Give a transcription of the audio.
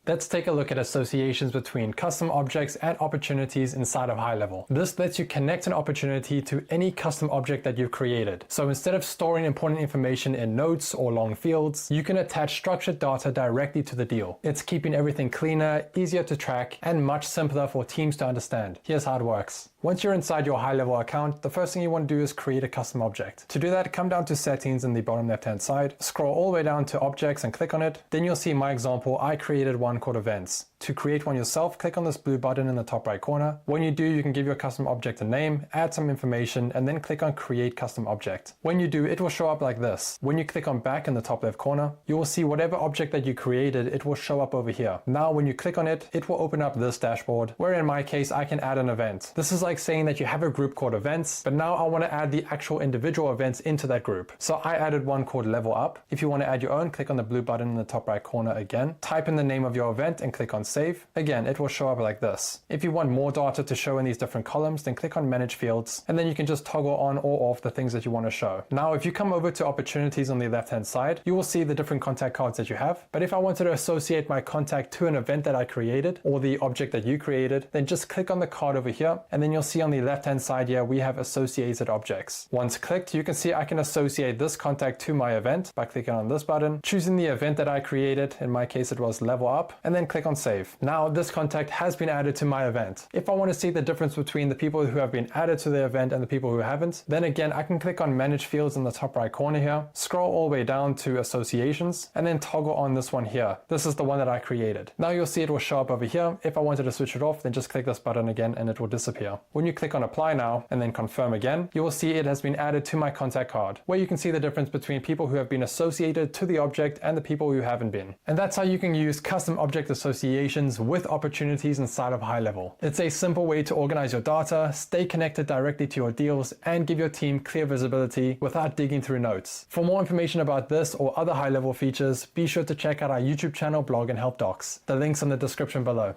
Let's take a look at associations between custom objects and opportunities inside of HighLevel. This lets you connect an opportunity to any custom object that you've created. So instead of storing important information in notes or long fields, you can attach structured data directly to the deal. It's keeping everything cleaner, easier to track, and much simpler for teams to understand. Here's how it works. Once you're inside your HighLevel account, the first thing you want to do is create a custom object. To do that, come down to settings in the bottom left-hand side, scroll all the way down to objects and click on it. Then you'll see my example. I created one called events. To create one yourself, click on this blue button in the top right corner. When you do, you can give your custom object a name, add some information, and then click on create custom object. When you do, it will show up like this. When you click on back in the top left corner, you will see whatever object that you created, it will show up over here. Now, when you click on it, it will open up this dashboard, where in my case, I can add an event. This is like saying that you have a group called events, but now I want to add the actual individual events into that group. So I added one called level up. If you want to add your own, click on the blue button in the top right corner again, type in the name of your event and click on save. Again, it will show up like this. If you want more data to show in these different columns, then click on manage fields, and then you can just toggle on or off the things that you want to show. Now, if you come over to opportunities on the left-hand side, you will see the different contact cards that you have. But if I wanted to associate my contact to an event that I created or the object that you created, then just click on the card over here, and then you'll see on the left-hand side here, we have associated objects. Once clicked, you can see I can associate this contact to my event by clicking on this button, choosing the event that I created. In my case, it was level up, and then click on save. Now, this contact has been added to my event. If I want to see the difference between the people who have been added to the event and the people who haven't, then again, I can click on manage fields in the top right corner here, scroll all the way down to associations, and then toggle on this one here. This is the one that I created. Now you'll see it will show up over here. If I wanted to switch it off, then just click this button again and it will disappear. When you click on apply now and then confirm again, you will see it has been added to my contact card, where you can see the difference between people who have been associated to the object and the people who haven't been. And that's how you can use custom object associations with opportunities inside of HighLevel. It's a simple way to organize your data, stay connected directly to your deals, and give your team clear visibility without digging through notes. For more information about this or other HighLevel features, be sure to check out our YouTube channel, blog, and help docs. The link's in the description below.